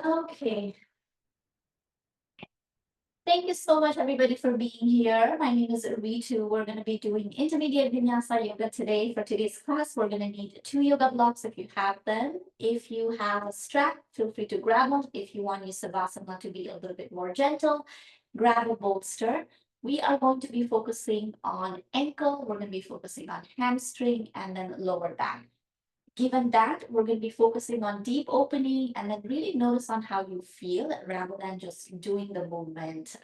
Okay. Thank you so much, everybody, for being here. My name is Ritu. We're going to be doing intermediate Vinyasa yoga today. For today's class, we're going to need 2 yoga blocks if you have them. If you have a strap, feel free to grab them. If you want your Savasana to be a little bit more gentle, grab a bolster. We are going to be focusing on ankle. We're going to be focusing on hamstring and then lower back. Given that, we're going to be focusing on deep opening and then really notice on how you feel rather than just doing the movement.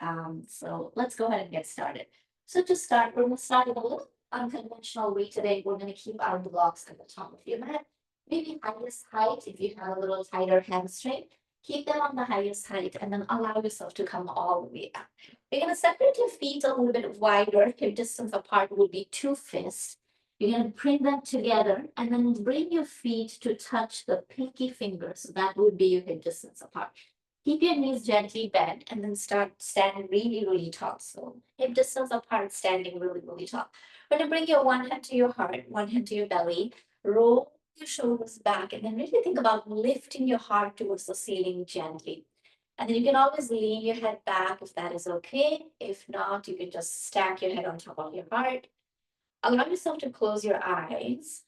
So let's go ahead and get started. So to start, we're going to start in a little unconventional way today. We're going to keep our blocks at the top of your mat. Maybe highest height if you have a little tighter hamstring. Keep them on the highest height and then allow yourself to come all the way up. You're going to separate your feet a little bit wider. Hip distance apart would be 2 fists. You're going to bring them together and then bring your feet to touch the pinky fingers. So that would be your hip distance apart. Keep your knees gently bent and then start standing really, really tall. So hip distance apart, standing really, really tall. We're going to bring your one hand to your heart, one hand to your belly. Roll your shoulders back and then really think about lifting your heart towards the ceiling gently. And then you can always lean your head back if that is okay. If not, you can just stack your head on top of your heart. Allow yourself to close your eyes.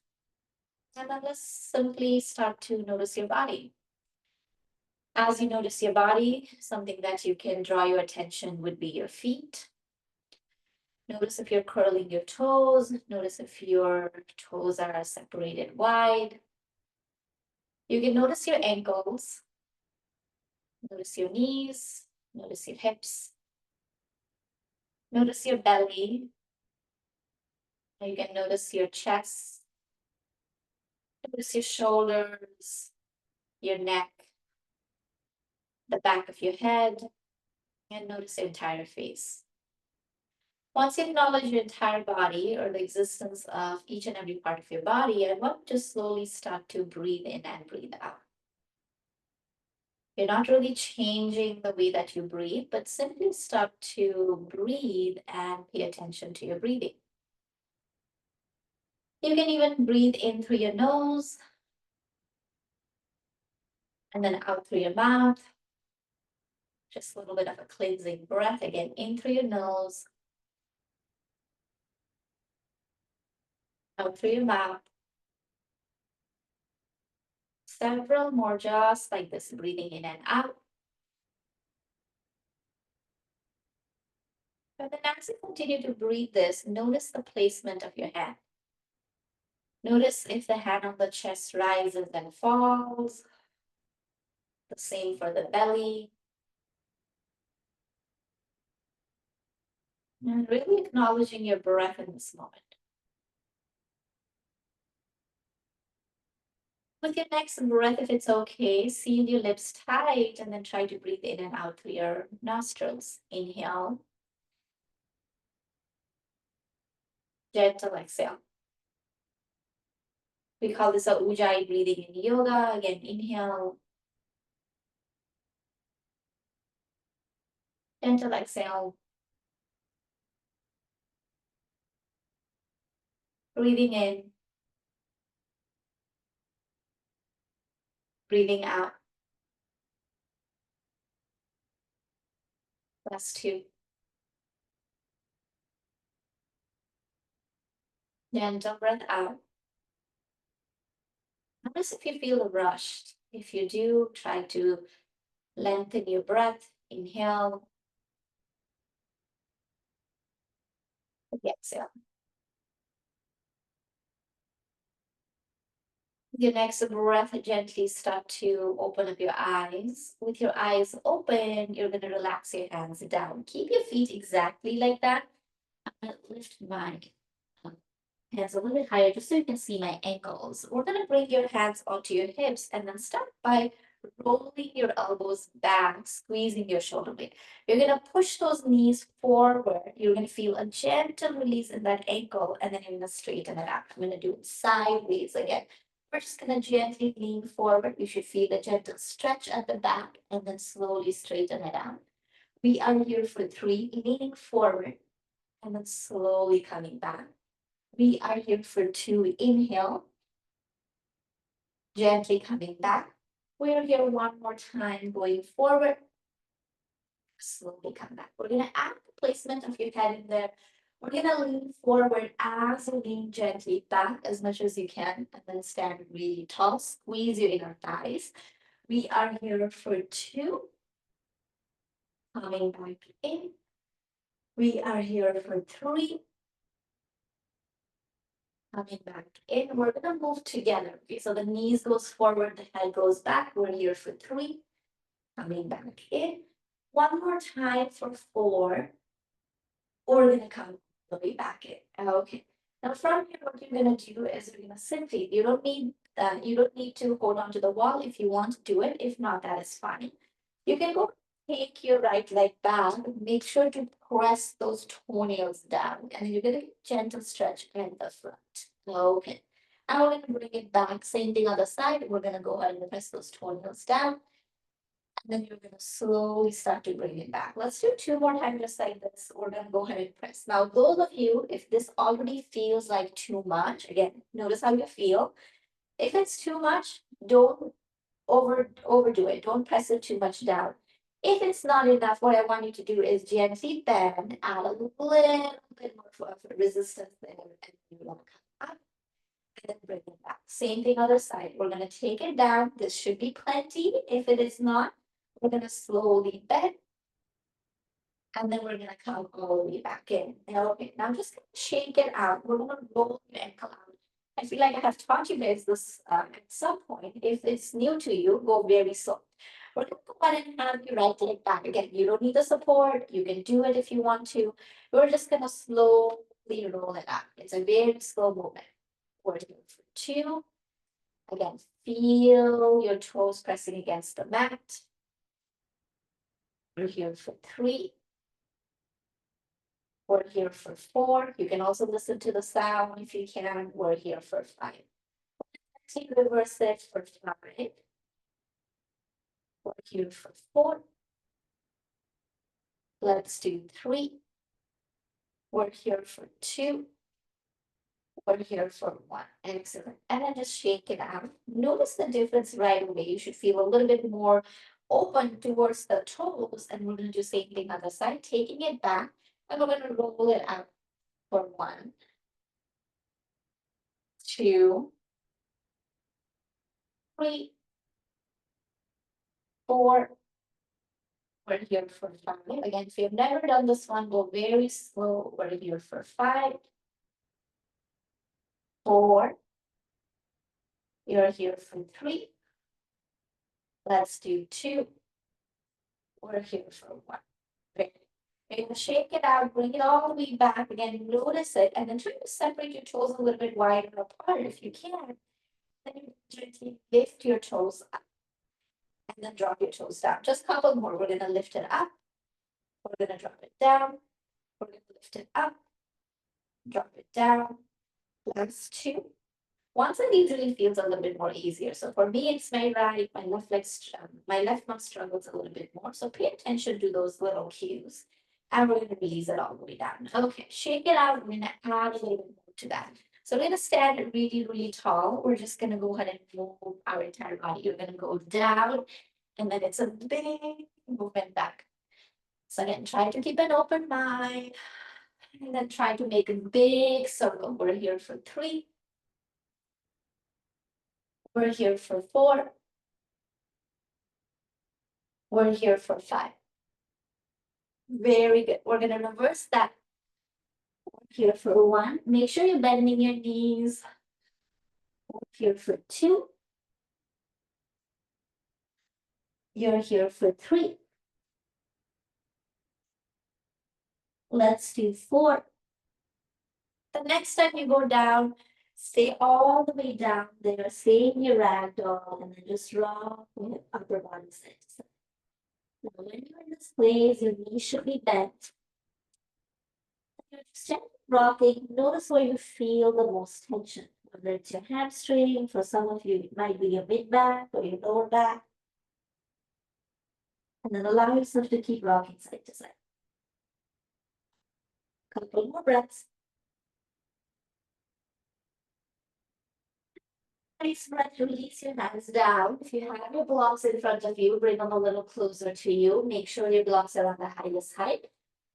And then let's simply start to notice your body. As you notice your body, something that you can draw your attention would be your feet. Notice if you're curling your toes. Notice if your toes are separated wide. You can notice your ankles. Notice your knees. Notice your hips. Notice your belly. You can notice your chest. Notice your shoulders, your neck, the back of your head, and notice the entire face. Once you acknowledge your entire body or the existence of each and every part of your body, I want to slowly start to breathe in and breathe out. You're not really changing the way that you breathe, but simply start to breathe and pay attention to your breathing. You can even breathe in through your nose and then out through your mouth. Just a little bit of a cleansing breath. Again, in through your nose, out through your mouth. Several more just like this, breathing in and out. And then as you continue to breathe this, notice the placement of your hand. Notice if the hand on the chest rises and falls. The same for the belly. And really acknowledging your breath in this moment. With your next breath, if it's okay, seal your lips tight and then try to breathe in and out through your nostrils. Inhale. Gentle exhale. We call this a ujjayi breathing in yoga. Again, inhale. Gentle exhale. Breathing in. Breathing out. Last 2. Gentle breath out. Notice if you feel rushed. If you do, try to lengthen your breath. Inhale. Exhale. With your next breath, gently start to open up your eyes. With your eyes open, you're going to relax your hands down. Keep your feet exactly like that. I'm going to lift my hands a little bit higher just so you can see my ankles. We're going to bring your hands onto your hips and then start by rolling your elbows back, squeezing your shoulder blade. You're going to push those knees forward. You're going to feel a gentle release in that ankle and then you're going to straighten it out. I'm going to do it sideways again. We're just going to gently lean forward. You should feel a gentle stretch at the back and then slowly straighten it out. We are here for 3, leaning forward and then slowly coming back. We are here for 2, inhale, gently coming back. We're here one more time, going forward. Slowly come back. We're gonna add the placement of your head in there. We're gonna lean forward as you lean gently back as much as you can, and then stand really tall. Squeeze your inner thighs. We are here for 2. Coming back in. We are here for 3. Coming back in. We're gonna move together. Okay, so the knees goes forward, the head goes back. We're here for 3. Coming back in. One more time for 4. We're gonna come all the way back in. Okay. Now from here, what you're gonna do is you're gonna simply, you don't need to hold on to the wall. If you want to do it, if not, that is fine. You can go take your right leg back. Make sure to press those toenails down, and then you're gonna gentle stretch in the front. Okay. Now we're gonna bring it back. Same thing on the side. We're gonna go ahead and press those toenails down. And then you're gonna slowly start to bring it back. Let's do 2 more times just like this. We're gonna go ahead and press. Now, those of you, if this already feels like too much, again, notice how you feel. If it's too much, don't overdo it. Don't press it too much down. If it's not enough, what I want you to do is gently bend, add a little bit more of resistance there, and you're gonna come up and then bring it back. Same thing other side. We're gonna take it down. This should be plenty. If it is not, we're gonna slowly bend, and then we're gonna come all the way back in. Okay, now I'm just gonna shake it out. We're gonna roll your ankle out. I feel like I have taught you guys this at some point. If it's new to you, go very slow. We're gonna go ahead and have your right leg back again. You don't need the support. You can do it if you want to. We're just gonna slowly roll it up. It's a very slow movement. We're here for 2. Again, feel your toes pressing against the mat. We're here for 3. We're here for 4. You can also listen to the sound if you can. We're here for 5. Let's reverse it for 5. We're here for 4. Let's do 3. We're here for 2. We're here for 1. Excellent. And then just shake it out. Notice the difference right away. You should feel a little bit more open towards the toes. And we're going to do same thing on the side, taking it back. And we're going to roll it out for 1, 2, 3, 4. We're here for 5. Again, if you've never done this one, go very slow. We're here for 5, 4. You're here for 3. Let's do 2. We're here for 1. Great. You're gonna shake it out, bring it all the way back again, notice it, and then try to separate your toes a little bit wider apart if you can. Then you gently lift your toes up and then drop your toes down. Just a couple more. We're gonna lift it up. We're gonna drop it down. We're gonna lift it up, drop it down. Last 2. One side usually feels a little bit more easier. So for me, it's my right, my left one struggles a little bit more. So pay attention to those little cues. And we're going to release it all the way down. Okay, shake it out. We're going to add a little bit more to that. So we're going to stand really, really tall. We're just going to go ahead and move our entire body. You're going to go down, and then it's a big movement back. So again, try to keep an open mind. And then try to make a big circle. We're here for 3. We're here for 4. We're here for 5. Very good. We're going to reverse that. We're here for 1. Make sure you're bending your knees. We're here for 2. You're here for 3. Let's do 4. The next time you go down, stay all the way down there. Stay in your ragdoll and then just rock your upper body side to side. Now, when you're in this place, your knees should be bent. You're just rocking. Notice where you feel the most tension. Whether it's your hamstring, for some of you, it might be your mid back or your lower back. And then allow yourself to keep rocking side to side. Couple more breaths. Nice breath, release your hands down. If you have your blocks in front of you, bring them a little closer to you. Make sure your blocks are on the highest height.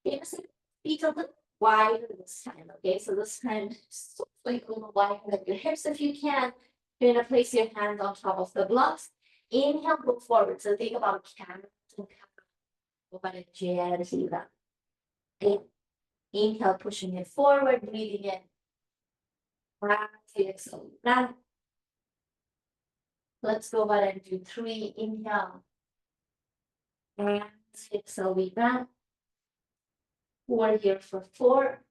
Keep your feet a little wider this time, okay? So this time, so like a little wider than your hips if you can. You're gonna place your hands on top of the blocks. Inhale, go forward. So think about camel and go ahead and gently round. Inhale, pushing it forward, breathing in. Exhale, round. Let's go ahead and do 3. Inhale. And exhale, we round. We're here for 4.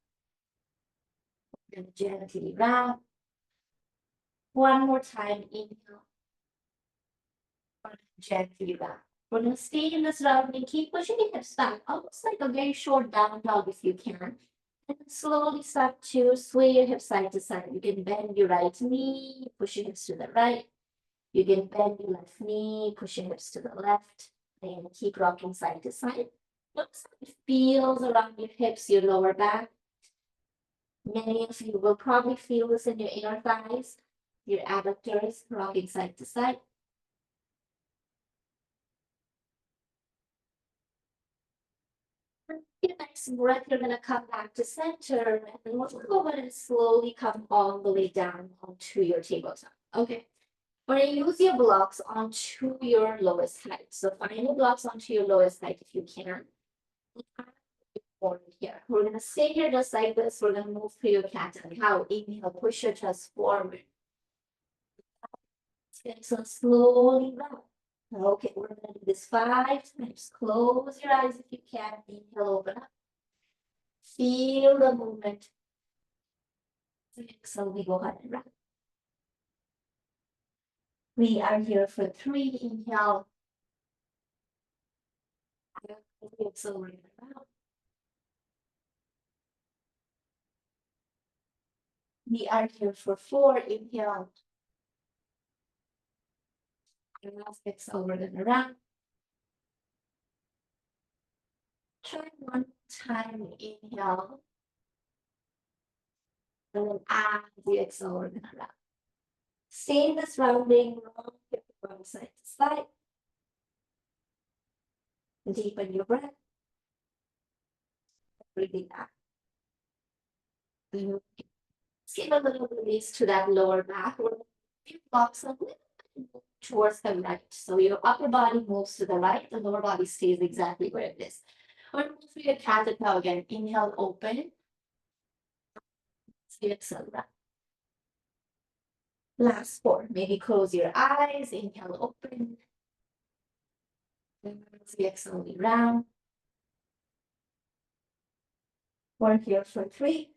And gently round. One more time. Inhale. Gently round. We're going to stay in this round and keep pushing your hips back, almost like a very short down dog if you can. And slowly start to sway your hips side to side. You can bend your right knee, push your hips to the right. You can bend your left knee, push your hips to the left, and keep rocking side to side. Notice how it feels around your hips, your lower back. Many of you will probably feel this in your inner thighs, your adductors, rocking side to side. Your next breath, you're going to come back to center, and then we'll go ahead and slowly come all the way down onto your tabletop. Okay. We're going to use your blocks onto your lowest height. So find your blocks onto your lowest height if you can. Forward here. We're going to stay here just like this. We're going to move through your cat and cow. Inhale, push your chest forward. So slowly round. Okay, we're going to do this 5 times. Close your eyes if you can. Inhale, open up. Feel the movement. So we go ahead and round. We are here for 3. Inhale. So we're going to round. We are here for 4. Inhale. And now exhale, we're going to round. Try one time. Inhale. And then as you exhale, we're going to round. Stay in this rounding, roll hip from side to side. Deepen your breath. Breathing out. Let's give a little release to that lower back. We're going to blocks a little bit towards the right. So your upper body moves to the right, the lower body stays exactly where it is. We're going to move your cat and cow again. Inhale, open. Exhale, round. Last 4. Maybe close your eyes. Inhale, open. Exhale, round. We're here for 3.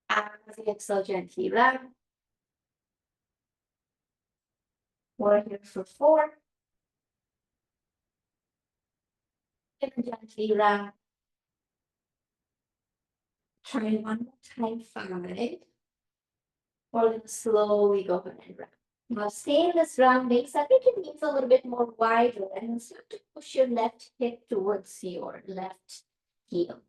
As you exhale, gently round. We're here for 4. And gently round. Try one more time. 5. We're going to slowly go ahead and round. Now stay in this rounding. So make your knees a little bit more wider and start to push your left hip towards your left heel.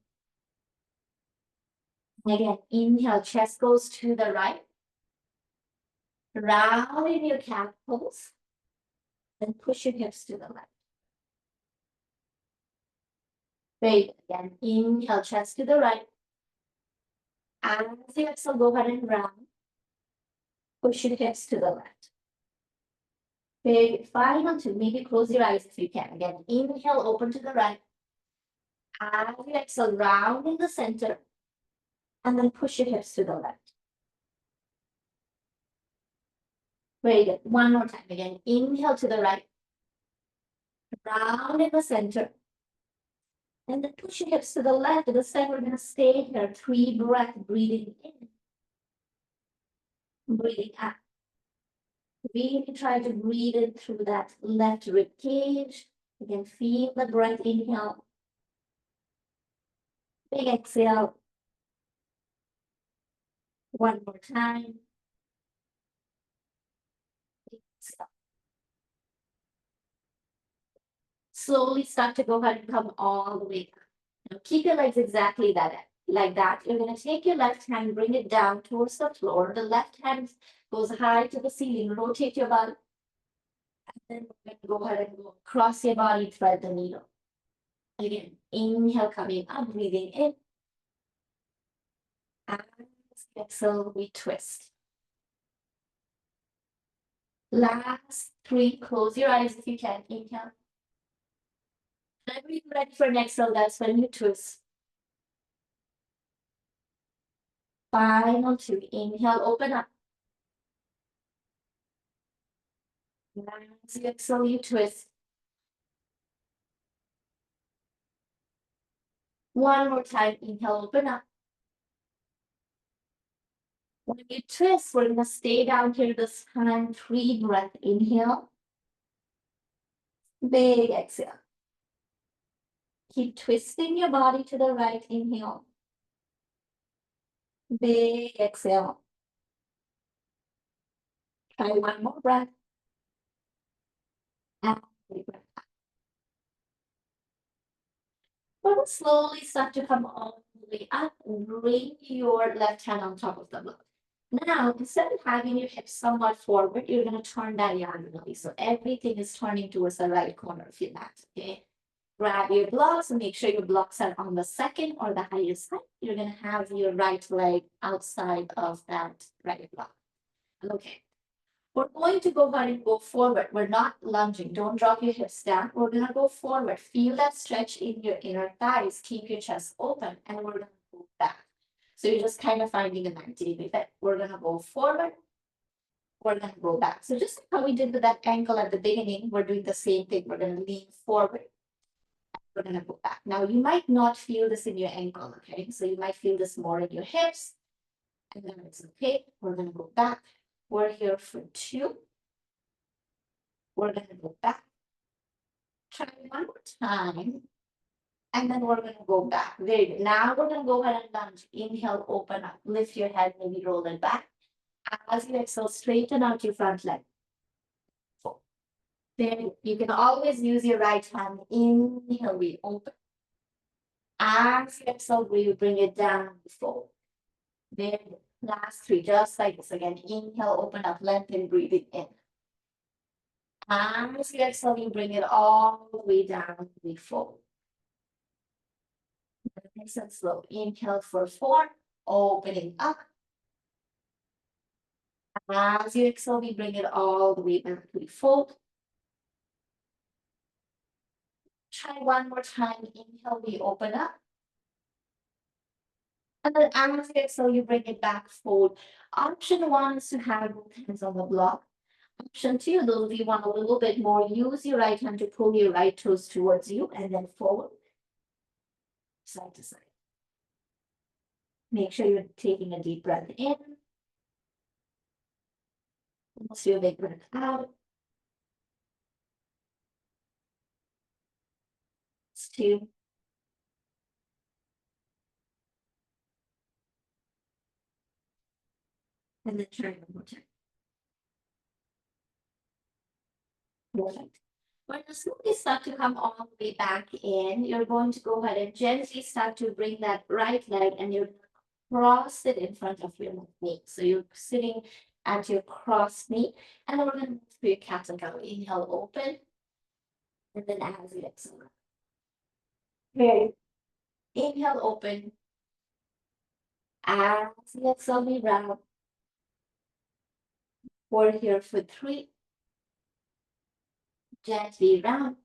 Again, inhale, chest goes to the right. Round in your cat pose. Then push your hips to the left. Very good. Again, inhale, chest to the right. As you exhale, go ahead and round. Push your hips to the left. Very good. Final 2. Maybe close your eyes if you can. Again, inhale, open to the right. As you exhale, round in the center. And then push your hips to the left. Very good. One more time. Again, inhale to the right. Round in the center. And then push your hips to the left. This time we're going to stay here. 3 breaths, breathing in. Breathing out. Really try to breathe in through that left rib cage. You can feel the breath. Inhale. Big exhale. One more time. Exhale. Slowly start to go ahead and come all the way down. Now keep your legs exactly that like that. You're going to take your left hand, bring it down towards the floor. The left hand goes high to the ceiling. Rotate your body. And then go ahead and go across your body, thread the needle. Again, inhale, coming up, breathing in. And exhale, we twist. Last 3, close your eyes if you can. Inhale. Whenever you're ready for an exhale, that's when you twist. Final 2, inhale, open up. As you exhale, you twist. One more time, inhale, open up. When you twist, we're gonna stay down here this time. 3 breath, inhale. Big exhale. Keep twisting your body to the right, inhale. Big exhale. Try one more breath. And big breath. We're gonna slowly start to come all the way up and bring your left hand on top of the block. Now, instead of having your hips somewhat forward, you're gonna turn diagonally. So everything is turning towards the right corner of your mat, okay? Grab your blocks and make sure your blocks are on the second or the highest height. You're gonna have your right leg outside of that right block. Okay. We're going to go ahead and go forward. We're not lunging. Don't drop your hips down. We're going to go forward. Feel that stretch in your inner thighs. Keep your chest open, and we're going to move back. So you're just kind of finding a 90-degree bend. We're going to go forward. We're going to go back. So just like how we did with that ankle at the beginning, we're doing the same thing. We're going to lean forward. We're going to go back. Now, you might not feel this in your ankle, okay? So you might feel this more in your hips. And then it's okay. We're going to go back. We're here for 2. We're going to go back. Try one more time. And then we're going to go back. Very good. Now we're going to go ahead and lunge. Inhale, open up. Lift your head, maybe roll it back. As you exhale, straighten out your front leg. Then you can always use your right hand. Inhale, we open. As you exhale, we bring it down, fold. Then last 3, just like this again. Inhale, open up, lengthen, breathing in. As you exhale, you bring it all the way down, we fold. Nice and slow. Inhale for 4, opening up. As you exhale, we bring it all the way back, we fold. Try one more time. Inhale, we open up. And then as you exhale, you bring it back, fold. Option 1 is to have both hands on the block. Option 2, those of you want a little bit more, use your right hand to pull your right toes towards you and then forward. Side to side. Make sure you're taking a deep breath in. Almost do a big breath out. 2. And then try one more time. Perfect. When the slowly start to come all the way back in, you're going to go ahead and gently start to bring that right leg and you're cross it in front of your left knee. So you're sitting at your cross knee, and then we're going to move to your cat and cow. Inhale, open, and then as you exhale. Very inhale, open. As you exhale, we round. We're here for 3. Gently round.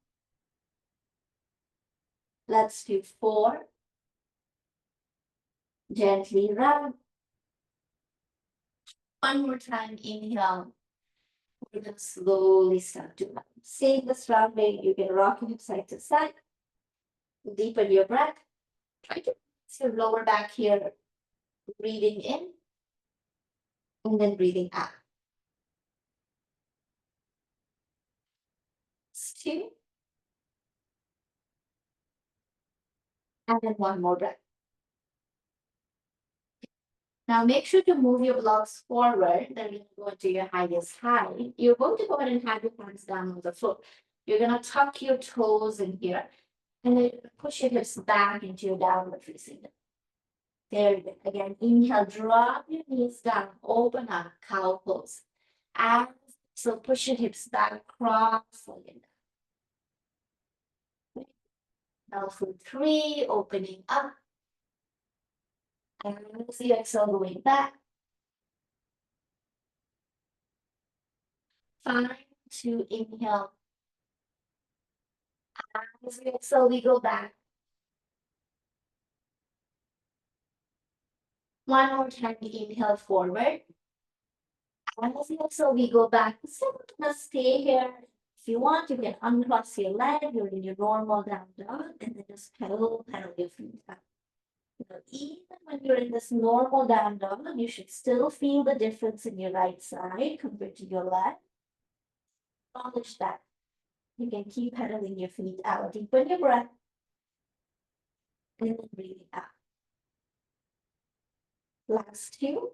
Let's do 4. Gently round. One more time, inhale. We're going to slowly start to round. Same this rounding, you can rock it side to side. Deepen your breath. Try to place your lower back here. Breathing in. And then breathing out. 2. And then one more breath. Now make sure to move your blocks forward. Then you go to your highest height. You're going to go ahead and have your hands down on the floor. You're going to tuck your toes in here. And then push your hips back into your downward facing dog. There you go. Again, inhale, drop your knees down, open up, cow pose. And so push your hips back, cross legged. Now for 3, opening up. And as you exhale, going back. 5, 2, inhale. As you exhale, we go back. One more time, inhale forward. And as you exhale, we go back. So we're gonna stay here. If you want, you can uncross your leg. You're in your normal down dog, and then just pedal your feet up. Even when you're in this normal down dog, you should still feel the difference in your right side compared to your left. Acknowledge that. You can keep pedaling your feet out. Deepen your breath. And then breathing out. Last 2.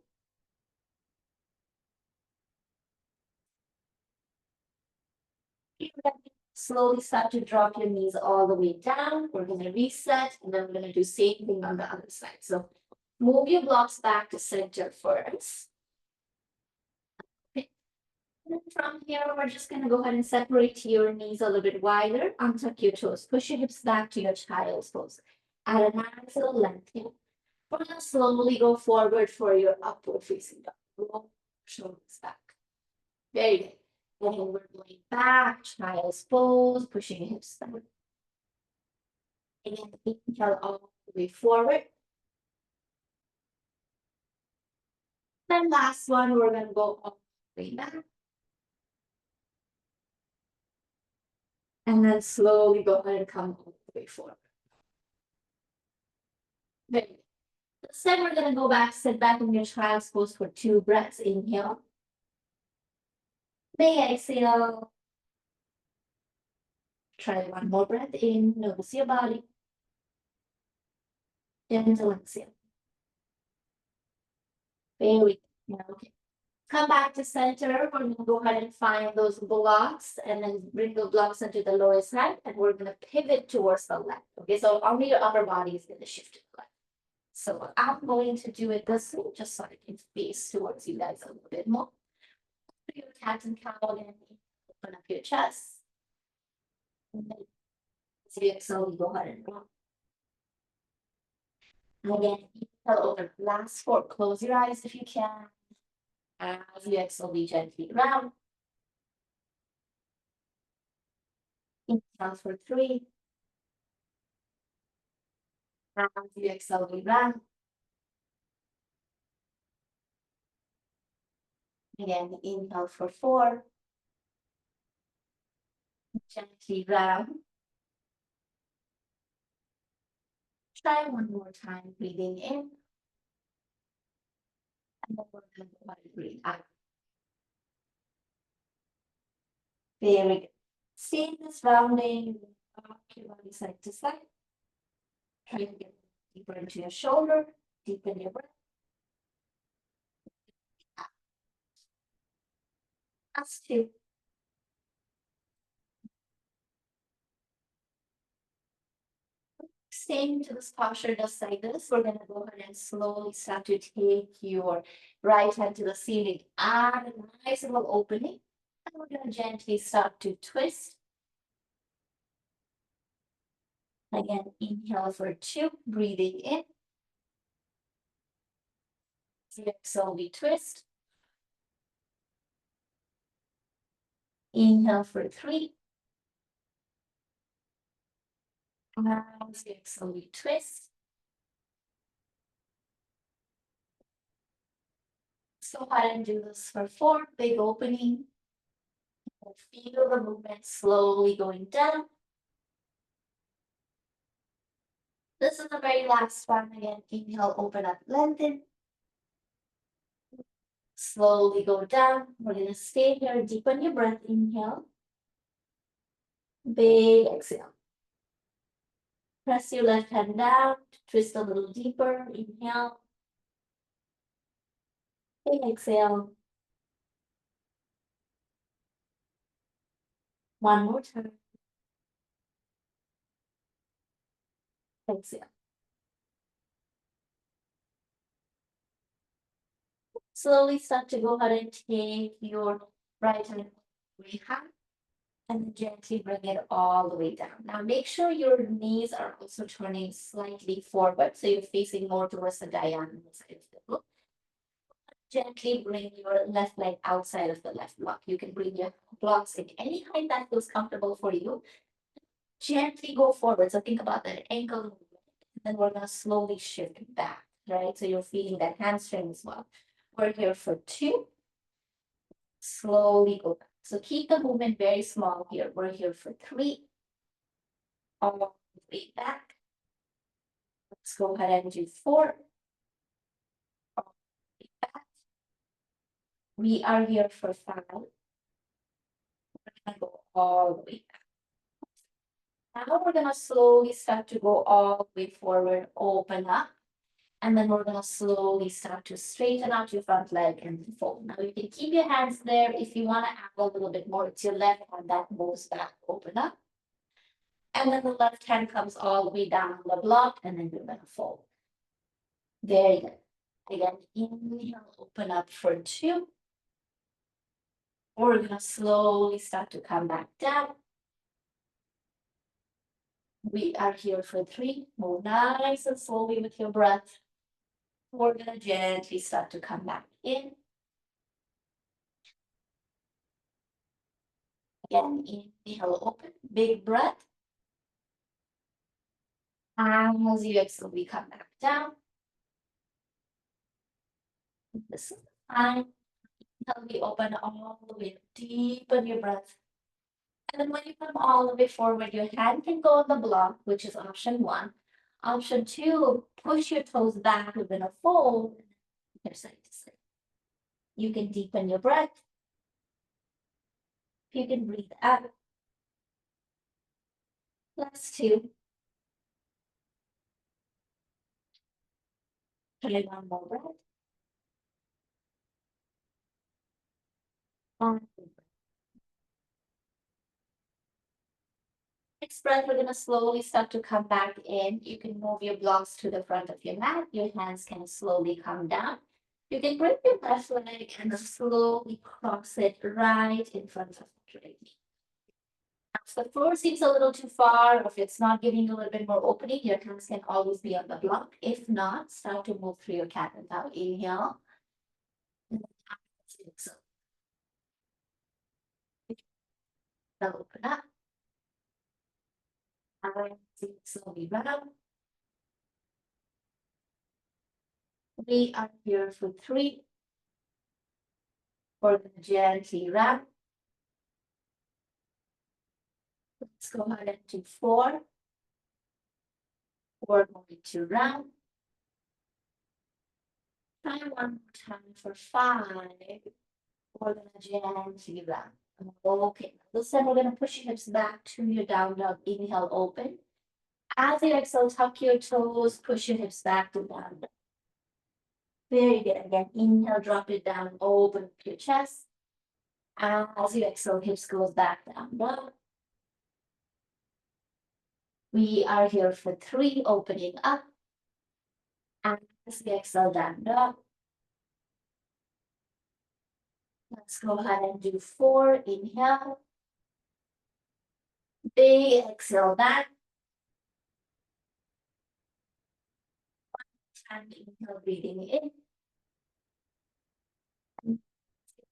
Slowly start to drop your knees all the way down. We're going to reset, and then we're going to do same thing on the other side. So move your blocks back to center first. Okay. And from here, we're just going to go ahead and separate your knees a little bit wider. Untuck your toes. Push your hips back to your child's pose. Add a nice little length here. We're going to slowly go forward for your upward facing dog. Roll shoulders back. Very good. And then we're going back, child's pose, pushing your hips back. Again, inhale all the way forward. Then last one, we're going to go all the way back. And then slowly go ahead and come all the way forward. Very good. Then we're going to go back, sit back in your child's pose for 2 breaths. Inhale. May exhale. Try one more breath in. Notice your body. Gentle exhale. Very good. Okay. Come back to center. We're going to go ahead and find those blocks and then bring the blocks into the lower side, and we're going to pivot towards the left. Okay, so only your upper body is going to shift to the left. So I'm going to do it this way, just so I can face towards you guys a little bit more. Put your cat and cow in, open up your chest. And then as you exhale, you go ahead and rock. Again, inhale over last 4. Close your eyes if you can. As you exhale, be gently round. Inhale for 3. As you exhale, be round. Again, inhale for 4. Gently round. Try one more time, breathing in. And then we're going to go ahead and breathe out. Very good. Stay in this rounding. Rock your body side to side. Try to get deeper into your shoulder. Deepen your breath. Last 2. Staying to this posture just like this, we're going to go ahead and slowly start to take your right hand to the ceiling. Add a nice little opening. And we're going to gently start to twist. Again, inhale for 2, breathing in. Exhale, we twist. Inhale for 3. Exhale, we twist. Let's go ahead and do this for 4. Big opening. Feel the movement slowly going down. This is the very last one. Again, inhale, open up, lengthen. Slowly go down. We're going to stay here. Deepen your breath. Inhale. Big exhale. Press your left hand down. Twist a little deeper. Inhale. Big exhale. One more time. Exhale. slowly start to go ahead and take your right hand way high and then gently bring it all the way down. Now make sure your knees are also turning slightly forward, so you're facing more towards the diagonal side of the book. Gently bring your left leg outside of the left block. You can bring your blocks in any height that feels comfortable for you. Gently go forward. So think about that ankle movement. And then we're gonna slowly shift back, right? So you're feeling that hamstring as well. We're here for 2. Slowly go back. So keep the movement very small here. We're here for 3. All the way back. Let's go ahead and do 4. All the way back. We are here for 5. We're gonna go all the way back. Now we're gonna slowly start to go all the way forward, open up. And then we're gonna slowly start to straighten out your front leg and fold. Now you can keep your hands there. If you wanna add a little bit more, it's your left hand that moves back, open up. And then the left hand comes all the way down the block, and then you're gonna fold. Very good. Again, inhale, open up for 2. We're gonna slowly start to come back down. We are here for 3. Move nice and slowly with your breath. We're gonna gently start to come back in. Again, inhale, open, big breath. As you exhale, we come back down. This is time. Until we open all the way, deepen your breath. And then when you come all the way forward, your hand can go on the block, which is option 1. Option 2, push your toes back within a fold, your side to side. You can deepen your breath. You can breathe out. Last 2. Try one more breath. On. Next breath, we're gonna slowly start to come back in. You can move your blocks to the front of your mat. Your hands can slowly come down. You can bring your left leg and slowly cross it right in front of the right knee. If the floor seems a little too far, or if it's not giving you a little bit more opening, your hands can always be on the block. If not, start to move through your cat and cow. Inhale. And then exhale. Now open up. And slowly round. We are here for 3. We're going to gently wrap. Let's go ahead and do 4. We're going to round. Try one more time for 5. We're going to gently round. Okay, this time we're going to push your hips back to your down dog. Inhale, open. As you exhale, tuck your toes, push your hips back to down dog. Very good. Again, inhale, drop it down, open up your chest. As you exhale, hips goes back down dog. We are here for 3, opening up. And as we exhale, down dog. Let's go ahead and do 4. Inhale. Big exhale back. And inhale, breathing in.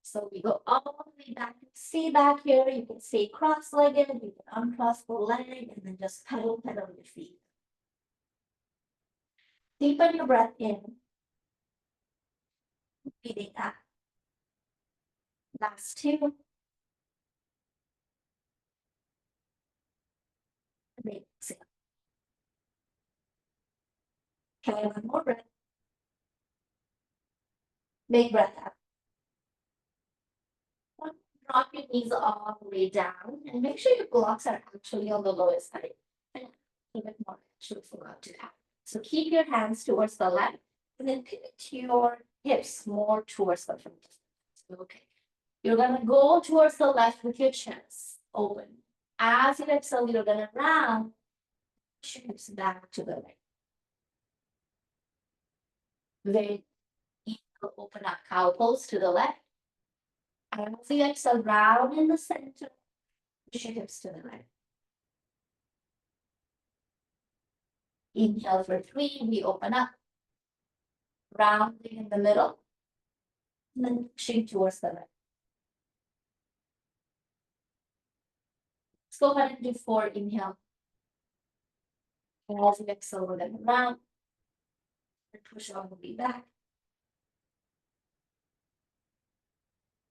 So we go all the way back. See back here, you can stay cross-legged, you can uncross the leg, and then just pedal your feet. Deepen your breath in. Breathing out. Last 2. Big exhale. Try one more breath. Big breath out. Drop your knees all the way down and make sure your blocks are actually on the lowest side. And keep it more actually forgot to that. So keep your hands towards the left and then pivot your hips more towards the front. Okay. You're gonna go towards the left with your chest open. As you exhale, you're gonna round, push your hips back to the right. Very inhale, open up cow pose to the left. And as you exhale, round in the center, push your hips to the right. Inhale for 3, we open up, rounding in the middle, and then pushing towards the right. Let's go ahead and do 4, inhale. And as you exhale, we're going to round and push all the way back.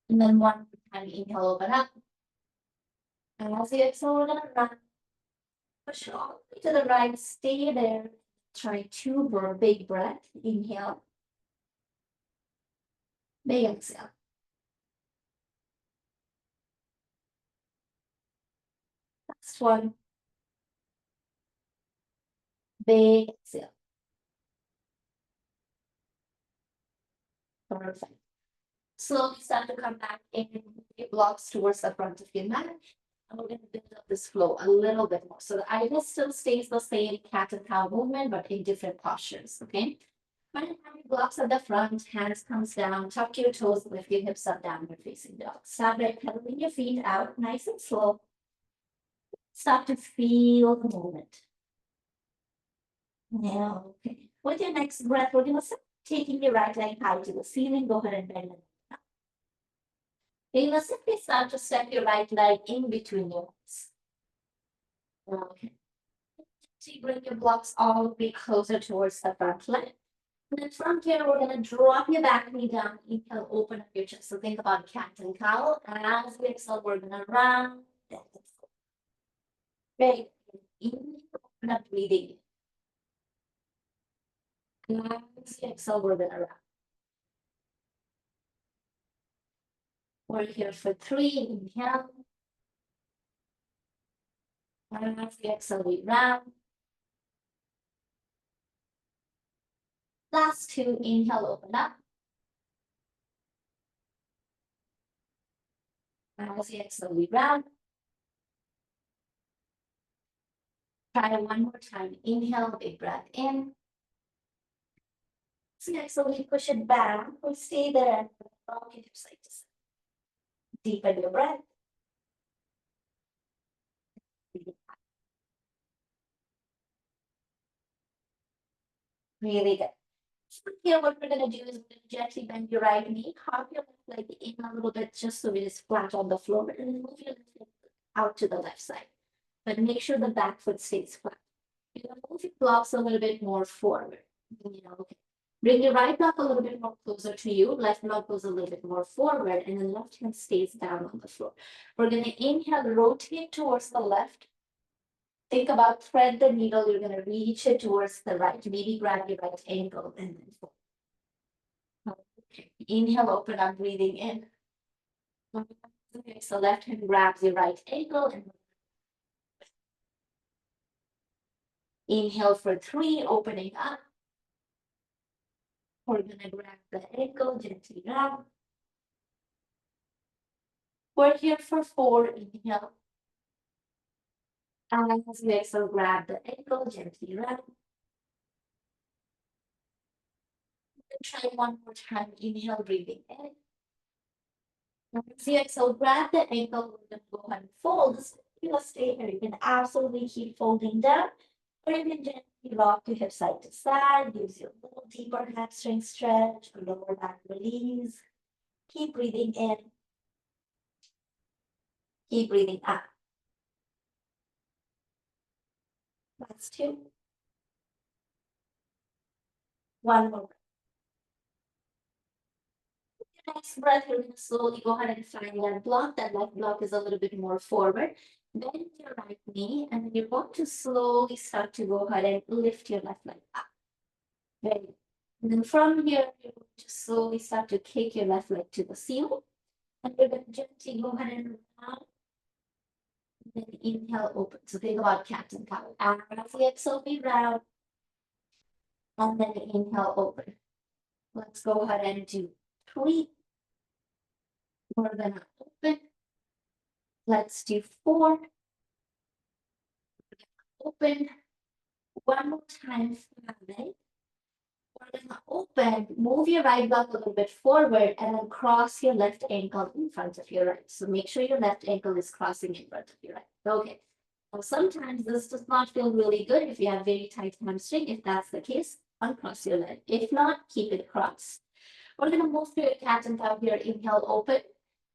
And then 1 time, inhale, open up. And as you exhale, we're going to round. Push all the way to the right, stay there. Try 2 more big breath. Inhale. Big exhale. Last one. Big exhale. Perfect. Slowly start to come back in your blocks towards the front of your mat. And we're going to build up this flow a little bit more. So the idea still stays the same cat and cow movement, but in different postures. Okay. When you have your blocks at the front, hands comes down, tuck your toes, lift your hips up, downward facing dog. Start by pedaling your feet out nice and slow. Start to feel the movement. Now, okay. With your next breath, we're going to start taking your right leg high to the ceiling. Go ahead and bend it. You're going to simply start to step your right leg in between your legs. Okay. So you bring your blocks all the way closer towards the front leg. And then from here, we're going to drop your back knee down. Inhale, open up your chest. So think about cat and cow. And as we exhale, we're going to round. Very good. Inhale, open up, breathing. As you exhale, we're going to round. We're here for 3. Inhale. And as we exhale, we round. Last 2. Inhale, open up. And as we exhale, we round. Try one more time. Inhale, big breath in. So exhale, we push it back. We stay there. Rock your hips side to side. Deepen your breath. Really good. So here, what we're going to do is we're going to gently bend your right knee, hop your left leg in a little bit just so it is flat on the floor, and then move your left leg out to the left side. But make sure the back foot stays flat. You're going to move your blocks a little bit more forward. Okay. Bring your right block a little bit more closer to you. Left block goes a little bit more forward, and then left hand stays down on the floor. We're going to inhale, rotate towards the left. Think about thread the needle. You're going to reach it towards the right. Maybe grab your right ankle and then fold. Okay. Inhale, open up, breathing in. Okay, so left hand grabs your right ankle and inhale for 3, opening up. We're going to grab the ankle, gently round. We're here for 4, inhale. And as we exhale, grab the ankle, gently round. Try one more time, inhale, breathing in. As you exhale, grab the ankle, we're going to go ahead and fold. You will stay here. You can absolutely keep folding down, or you can gently rock your hip side to side, gives you a little deeper hamstring stretch, lower back release. Keep breathing in. Keep breathing out. Last 2. One more. Next breath, you're going to slowly go ahead and find that block. That left block is a little bit more forward. Bend your right knee, and then you're going to slowly start to go ahead and lift your left leg up. Very good. And then from here, you're going to slowly start to kick your left leg to the ceiling. And you're going to gently go ahead and round. And then inhale, open. So think about cat and cow. And as we exhale, we round. And then inhale, open. Let's go ahead and do 3. We're going to open. Let's do 4. Open. One more time, 5. We're We're gonna open, move your right block a little bit forward, and then cross your left ankle in front of your right. So make sure your left ankle is crossing in front of your right. Okay. Now, sometimes this does not feel really good if you have very tight hamstring. If that's the case, uncross your leg. If not, keep it crossed. We're gonna move to your cat and cow here. Inhale, open.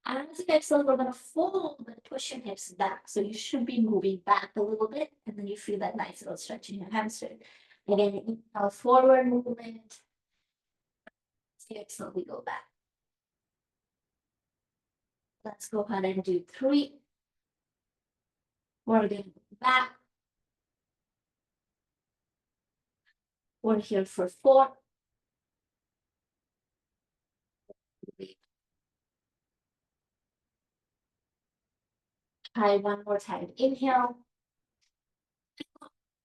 And as you exhale, we're gonna fold and push your hips back. So you should be moving back a little bit, and then you feel that nice little stretch in your hamstring. Again, inhale, forward movement. As you exhale, we go back. Let's go ahead and do 3. We're gonna go back. We're here for 4. Try one more time. Inhale.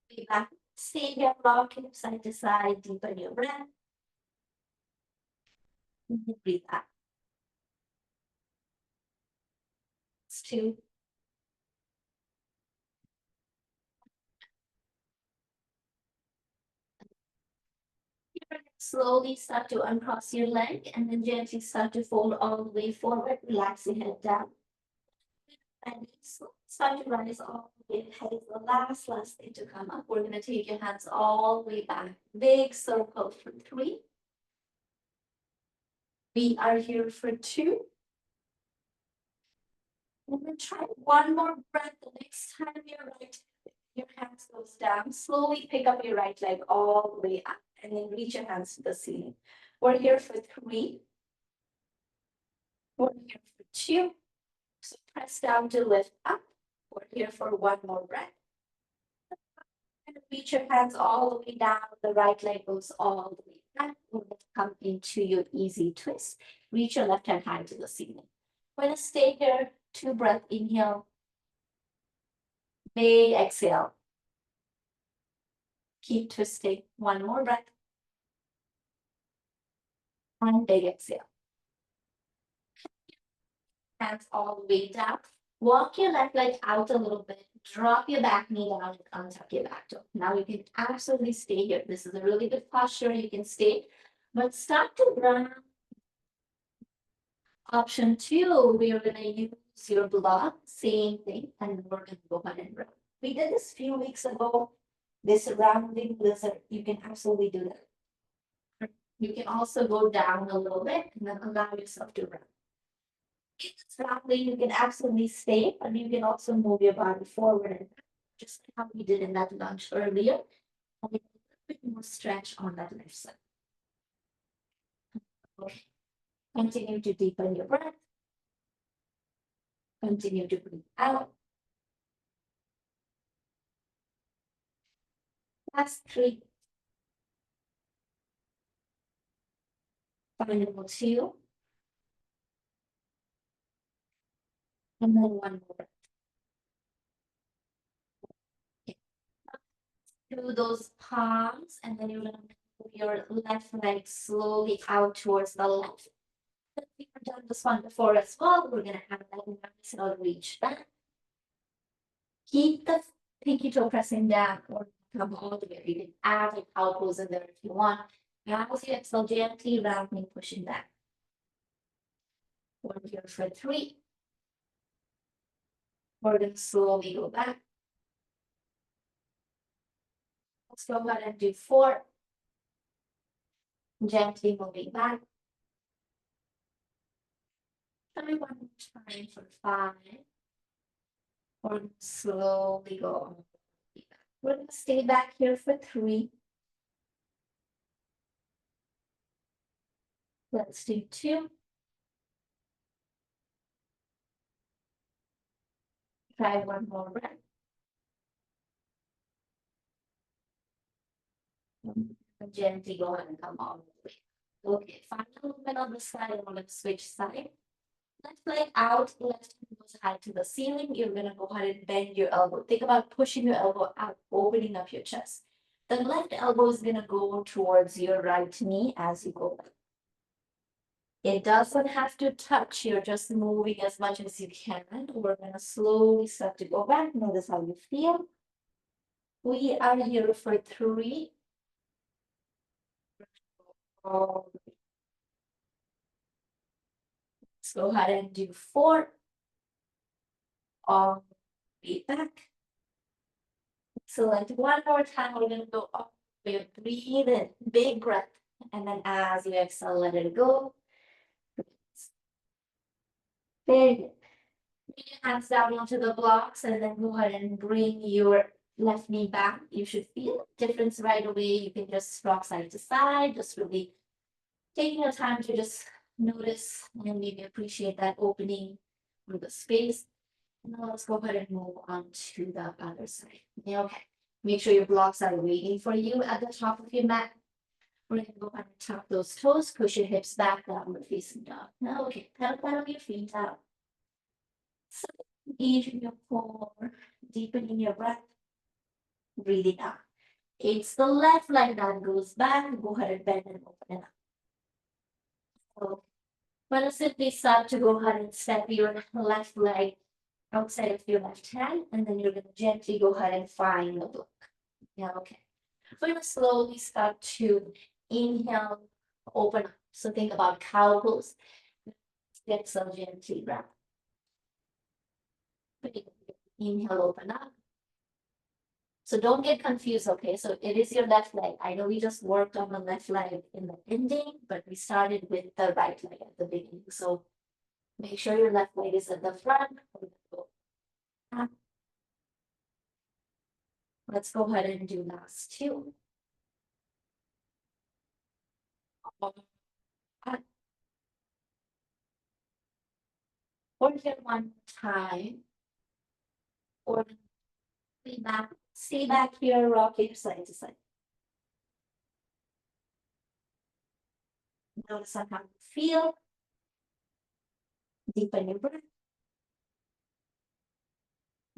Be back. Stay here, rocking side to side. Deepen your breath. Breathe out. It's 2. Slowly start to uncross your leg and then gently start to fold all the way forward. Relax your head down. And start to rise all the way. Head is the last thing to come up. We're going to take your hands all the way back. Big circle for 3. We are here for 2. And then try one more breath. The next time your hands goes down, slowly pick up your right leg all the way up and then reach your hands to the ceiling. We're here for 3. We're here for 2. So press down to lift up. We're here for one more breath. And reach your hands all the way down. The right leg goes all the way back. We're going to come into your easy twist. Reach your left hand high to the ceiling. We're going to stay here. 2 breath. Inhale. Big exhale. Keep twisting. One more breath. And big exhale. Hands all the way down. Walk your left leg out a little bit. Drop your back knee down and untuck your back toe. Now you can absolutely stay here. This is a really good posture. You can stay, but start to run. Option 2, we are going to use your block. Same thing, and we're going to go ahead and run. We did this a few weeks ago. This rounding lizard, you can absolutely do that. You can also go down a little bit and then allow yourself to run. Rounding, you can absolutely stay, and you can also move your body forward, and just how we did in that lunge earlier. And a bit more stretch on that left side. Okay. Continue to deepen your breath. Continue to breathe out. Last 3. Final 2. And then one more. Okay. Do those palms, and then you're going to move your left leg slowly out towards the left. We've done this one before as well. We're going to have that nice little reach back. Keep the pinky toe pressing down or come all the way. You can add like elbows in there if you want. As you exhale, gently rounding, pushing back. We're here for 3. We're going to slowly go back. Let's go ahead and do 4. Gently moving back. Try one more time for 5. We're going to slowly go on. We're going to stay back here for 3. Let's do 2. Try one more breath. And gently go ahead and come all the way. Okay, final movement on the side. I'm going to switch side. Left leg out, left hand goes high to the ceiling. You're going to go ahead and bend your elbow. Think about pushing your elbow out, opening up your chest. The left elbow is going to go towards your right knee as you go back. It doesn't have to touch. You're just moving as much as you can. We're going to slowly start to go back. Notice how you feel. We are here for 3. all. Let's go ahead and do 4. All the way back. Excellent. One more time, we're gonna go up. We breathe in, big breath. And then as you exhale, let it go. Very good. Bring your hands down onto the blocks and then go ahead and bring your left knee back. You should feel a difference right away. You can just rock side to side, just really taking your time to just notice and maybe appreciate that opening or the space. Now let's go ahead and move on to the other side. Okay. Make sure your blocks are waiting for you at the top of your mat. We're gonna go ahead and tap those toes, push your hips back, downward facing dog. Now, okay, pedal your feet out. So, easing your core, deepening your breath, breathing out. It's the left leg that goes back. Go ahead and bend and open it up. So, we're gonna simply start to go ahead and step your left leg outside of your left hand, and then you're gonna gently go ahead and find the block. Yeah, okay. We're gonna slowly start to inhale, open up. So think about cow pose. Get some gently round. Inhale, open up. So don't get confused, okay? So it is your left leg. I know we just worked on the left leg in the ending, but we started with the right leg at the beginning. So make sure your left leg is at the front. Let's go ahead and do last 2. Or here one time. Or stay back here, rock your side to side. Notice how you feel. Deepen your breath.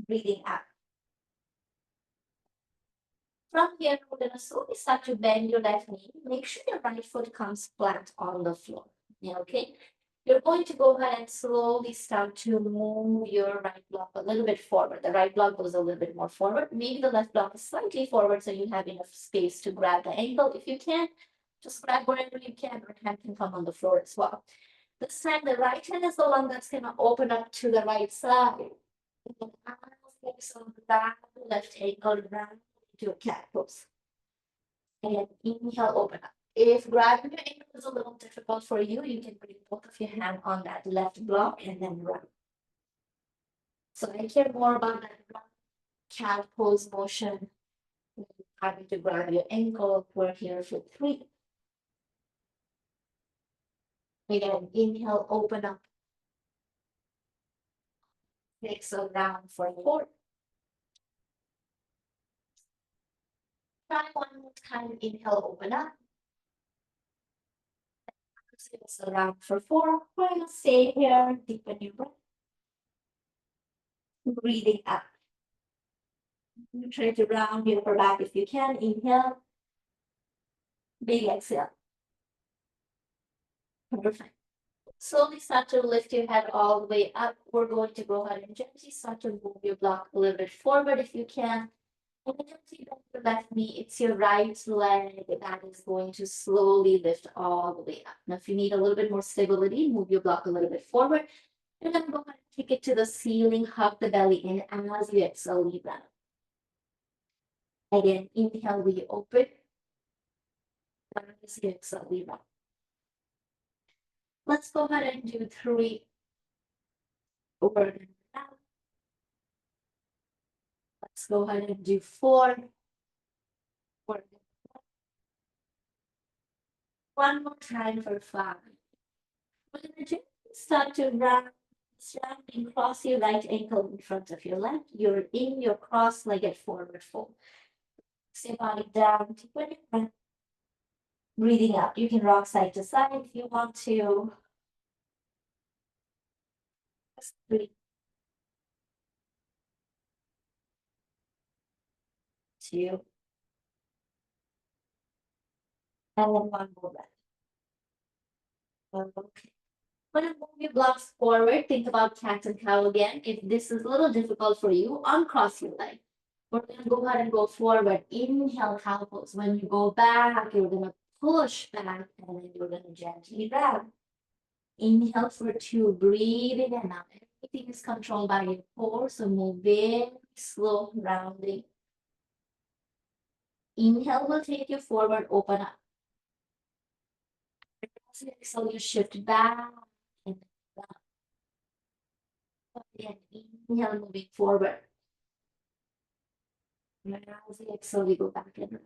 Breathing out. From here, we're going to slowly start to bend your left knee. Make sure your right foot comes flat on the floor. Yeah, okay? You're going to go ahead and slowly start to move your right block a little bit forward. The right block goes a little bit more forward. Maybe the left block is slightly forward so you have enough space to grab the ankle. If you can, just grab wherever you can. Your hand can come on the floor as well. This time, the right hand is the one that's going to open up to the right side. And so that left ankle round to a cat pose. And inhale, open up. If grabbing your ankle is a little difficult for you, you can bring both of your hands on that left block and then run. So I care more about that cat pose motion. Having to grab your ankle. We're here for 3. Again, inhale, open up. Exhale down for 4. Try one more time. Inhale, open up. Exhale down for 4. We're going to stay here. Deepen your breath. Breathing out. You try to round your upper back if you can. Inhale. Big exhale. Perfect. Slowly start to lift your head all the way up. We're going to go ahead and gently start to move your block a little bit forward if you can. And then gently bend your left knee. It's your right leg that is going to slowly lift all the way up. Now, if you need a little bit more stability, move your block a little bit forward. And then go ahead and take it to the ceiling, hug the belly in as you exhale, leave that. Again, inhale, we open. As you exhale, leave that. Let's go ahead and do 3 over and out. Let's go ahead and do 4. One more time for 5. We're going to start to round and cross your right ankle in front of your left. You're in your cross-legged forward fold. Sit body down, deepen your breath. Breathing out. You can rock side to side if you want to. 3, 2, and then one more breath. Okay. When you move your blocks forward, think about cat and cow again. If this is a little difficult for you, uncross your leg. We're going to go ahead and go forward. Inhale, cow pose. When you go back, you're going to push back, and then you're going to gently grab. Inhale for 2, breathe in and out. Everything is controlled by your core, so move very slow, rounding. Inhale will take you forward, open up. So you shift back and back. Again, inhale, moving forward. As you exhale, we go back and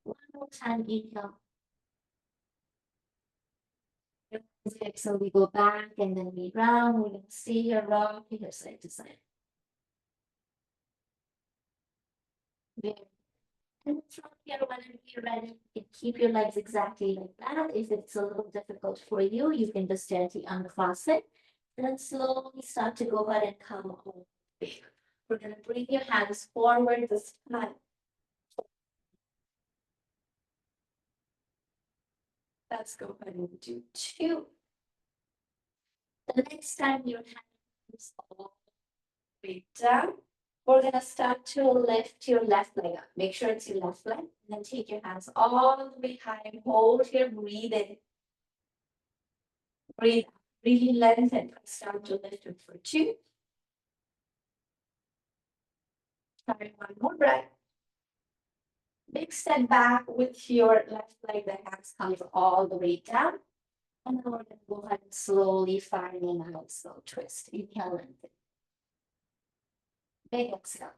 one more time, inhale. As you exhale, we go back and then we round. We're going to stay here, rock here side to side. Very. And from here, whenever you're ready, you can keep your legs exactly like that. If it's a little difficult for you, you can just gently uncross it. And then slowly start to go ahead and come over. We're going to bring your hands forward this time. Let's go ahead and do 2. The next time your hands all the way down, we're going to start to lift your left leg up. Make sure it's your left leg. And then take your hands all the way high. Hold here, breathe in. Breathe out. Really lengthen. Start to lift it for 2. Sorry, one more breath. Big step back with your left leg. The hands comes all the way down. And then we're going to go ahead and slowly find an out. Slow twist. Inhale, lengthen. Big exhale.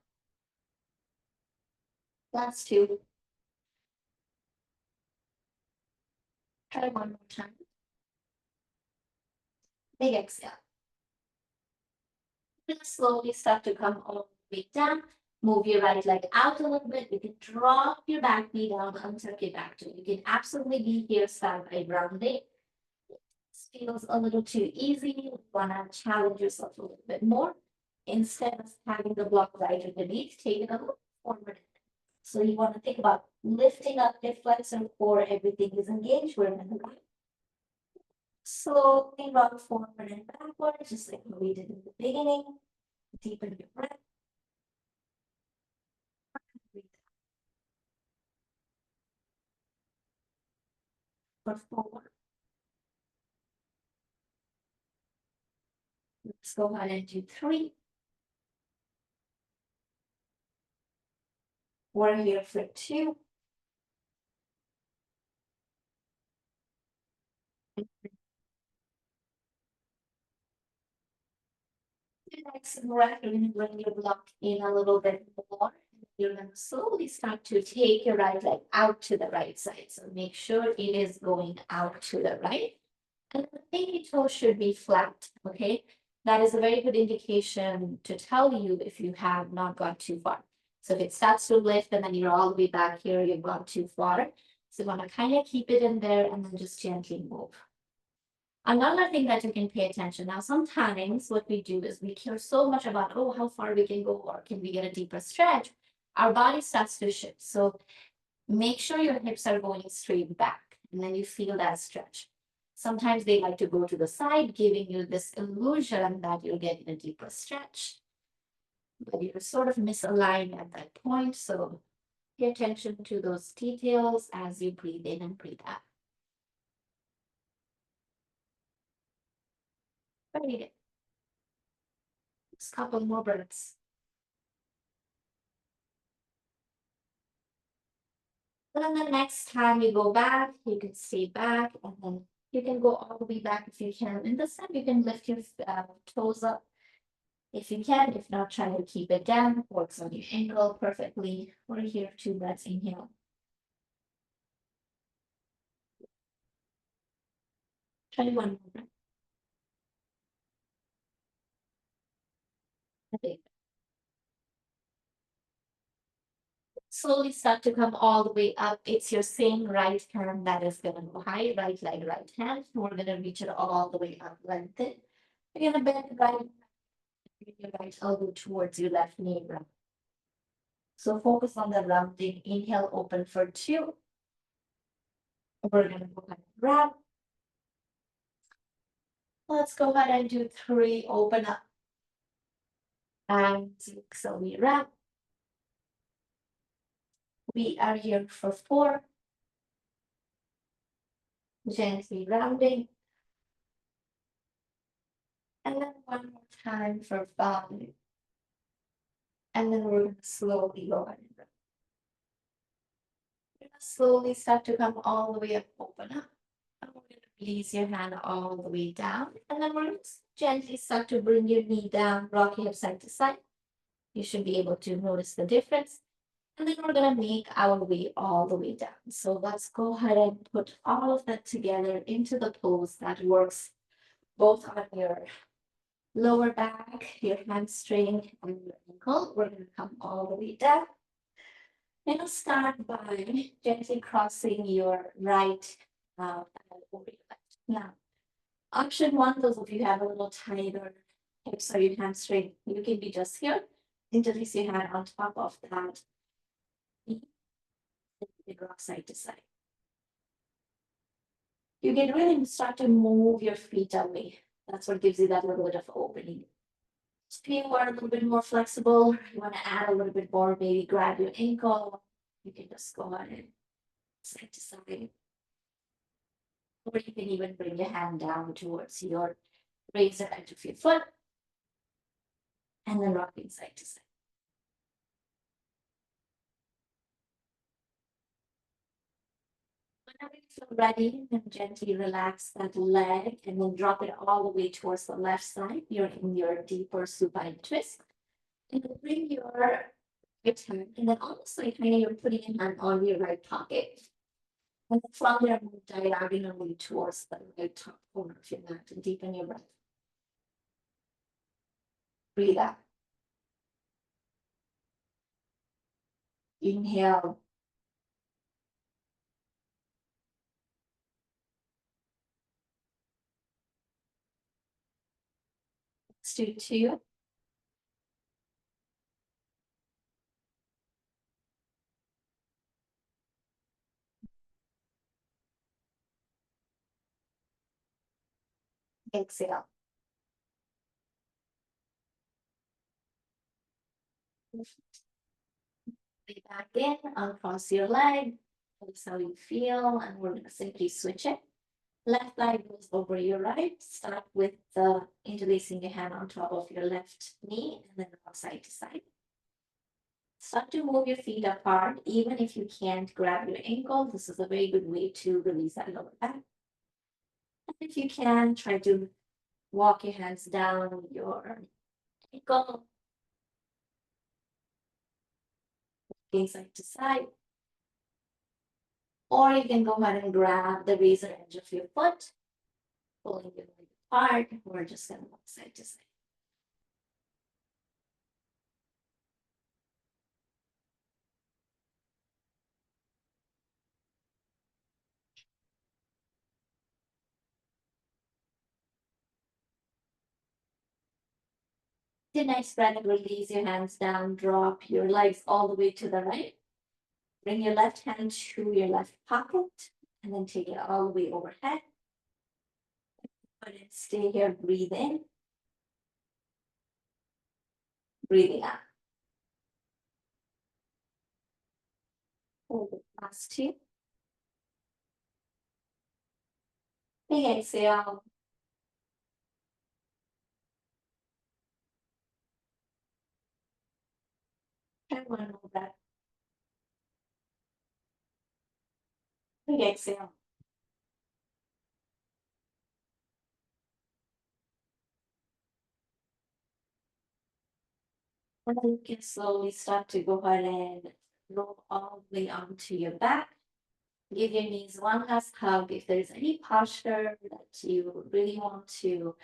Last 2. Try one more time. Big exhale. We're gonna slowly start to come all the way down. Move your right leg out a little bit. You can drop your back knee down, untuck your back toe. You can absolutely be here, start by rounding. This feels a little too easy. You wanna challenge yourself a little bit more. Instead of having the block right underneath, take it a little forward. So you want to think about lifting up your flexor core. Everything is engaged. We're going to go slowly rock forward and backward, just like we did in the beginning. Deepen your breath. For forward. Let's go ahead and do 3. We're here for 2. Next breath, you're going to bring your block in a little bit more. You're going to slowly start to take your right leg out to the right side. So make sure it is going out to the right. And the pinky toe should be flat, okay? That is a very good indication to tell you if you have not gone too far. So if it starts to lift and then you're all the way back here, you've gone too far. So you want to kind of keep it in there and then just gently move. Another thing that you can pay attention. Now, sometimes what we do is we care so much about, oh, how far we can go or can we get a deeper stretch? Our body starts to shift. So make sure your hips are going straight back and then you feel that stretch. Sometimes they like to go to the side, giving you this illusion that you're getting a deeper stretch. But you're sort of misaligned at that point. So pay attention to those details as you breathe in and breathe out. Very good. Just a couple more breaths. Then the next time you go back, you can stay back and then you can go all the way back if you can. And this time you can lift your toes up if you can. If not, try to keep it down. Works on your ankle perfectly. We're here, 2 breaths, inhale. Try one more breath. Okay. Slowly start to come all the way up. It's your same right hand that is going to go high, right leg, right hand. We're going to reach it all the way up, lengthen. You're going to bend right, your right elbow towards your left knee. Round. So focus on the rounding. Inhale, open for 2. We're going to go ahead and grab. Let's go ahead and do 3. Open up. And so we wrap. We are here for 4. Gently rounding. And then one more time for 5. And then we're going to slowly go ahead and round. We're going to slowly start to come all the way up, open up. And we're going to release your hand all the way down. And then we're going to gently start to bring your knee down, rock your hip side to side. You should be able to notice the difference. And then we're going to make our way all the way down. So let's go ahead and put all of that together into the pose that works both on your lower back, your hamstring, and your ankle. We're going to come all the way down. And I'll start by gently crossing your right and over your left. Now, option 1, those of you who have a little tighter hips or your hamstring, you can be just here. Interlace your hand on top of that. And rock side to side. You can really start to move your feet away. That's what gives you that little bit of opening. If you are a little bit more flexible, you want to add a little bit more, maybe grab your ankle, you can just go on and side to side. Or you can even bring your hand down towards your razor edge of your foot and then rocking side to side. Whenever you feel ready, then gently relax that leg and then drop it all the way towards the left side. You're in your deeper supine twist. And then bring your hand, and then almost like kind of you're putting your hand on your right pocket. And then from there, move diagonally towards the right top corner of your mat and deepen your breath. Breathe out. Inhale. Let's do 2. Exhale. Lay back in, uncross your leg. That's how you feel, and we're going to simply switch it. Left leg goes over your right. Start with the interlacing your hand on top of your left knee and then rock side to side. Start to move your feet apart. Even if you can't grab your ankle, this is a very good way to release that lower back. And if you can, try to walk your hands down your ankle, side to side. Or you can go ahead and grab the razor edge of your foot, pulling your leg apart. We're just going to walk side to side. Take a nice breath, release your hands down, drop your legs all the way to the right. Bring your left hand to your left pocket, and then take it all the way overhead. But stay here, breathe in. Breathing out. Hold the last 2. Big exhale. And one more breath. Big exhale. And then you can slowly start to go ahead and roll all the way onto your back. Give your knees one last hug. If there's any posture that you really want to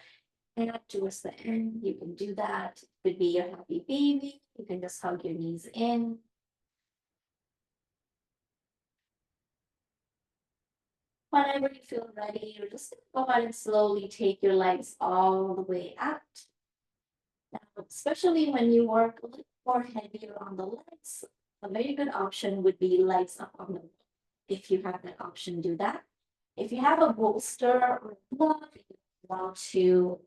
add towards the end, you can do that. It could be your happy baby. You can just hug your knees in. Whenever you feel ready, you're just gonna go ahead and slowly take your legs all the way out. Now, especially when you work a little more heavier on the legs, a very good option would be legs up on the wall. If you have that option, do that. If you have a bolster or a block, you want to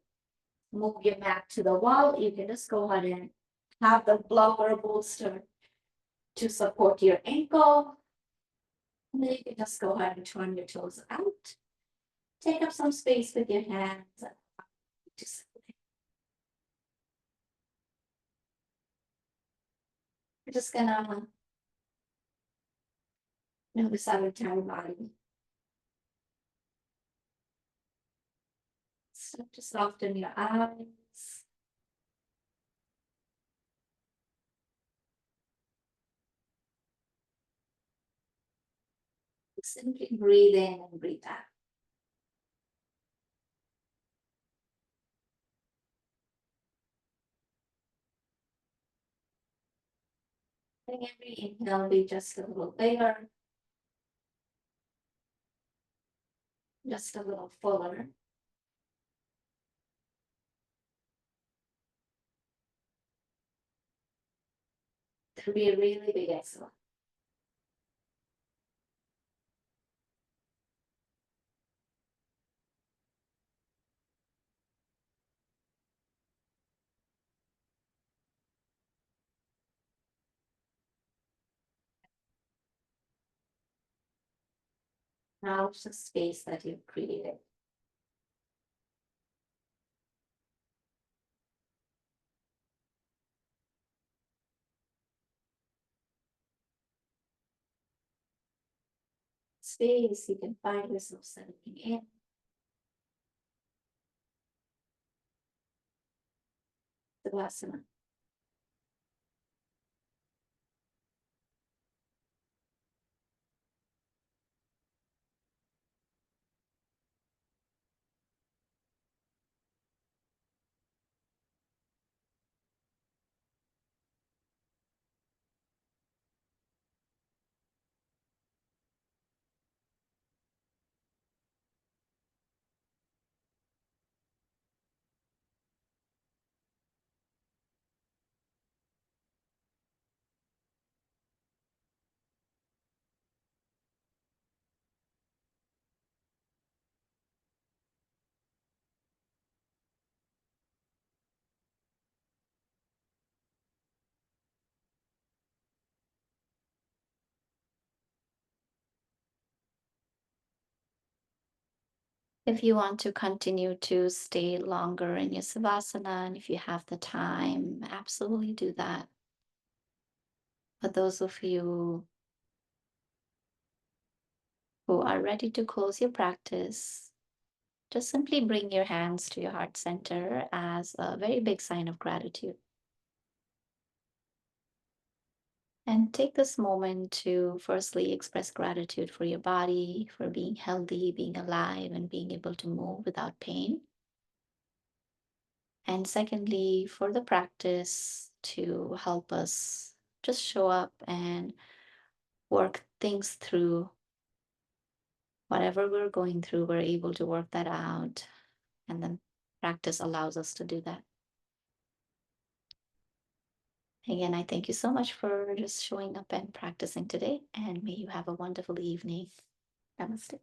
move your mat to the wall, you can just go ahead and have the block or bolster to support your ankle. And then you can just go ahead and turn your toes out. Take up some space with your hands. Just we're just gonna notice our entire body. So just soften your eyes. Simply breathe in and breathe out. Letting every inhale be just a little bigger, just a little fuller. There'll be a really big exhale. Acknowledge the space that you've created. Space you can find yourself settling in. Savasana. If you want to continue to stay longer in your Savasana, and if you have the time, absolutely do that. For those of you who are ready to close your practice, just simply bring your hands to your heart center as a very big sign of gratitude. And take this moment to firstly express gratitude for your body, for being healthy, being alive, and being able to move without pain. And secondly, for the practice to help us just show up and work things through. Whatever we're going through, we're able to work that out. And then practice allows us to do that. Again, I thank you so much for just showing up and practicing today. And may you have a wonderful evening. Namaste.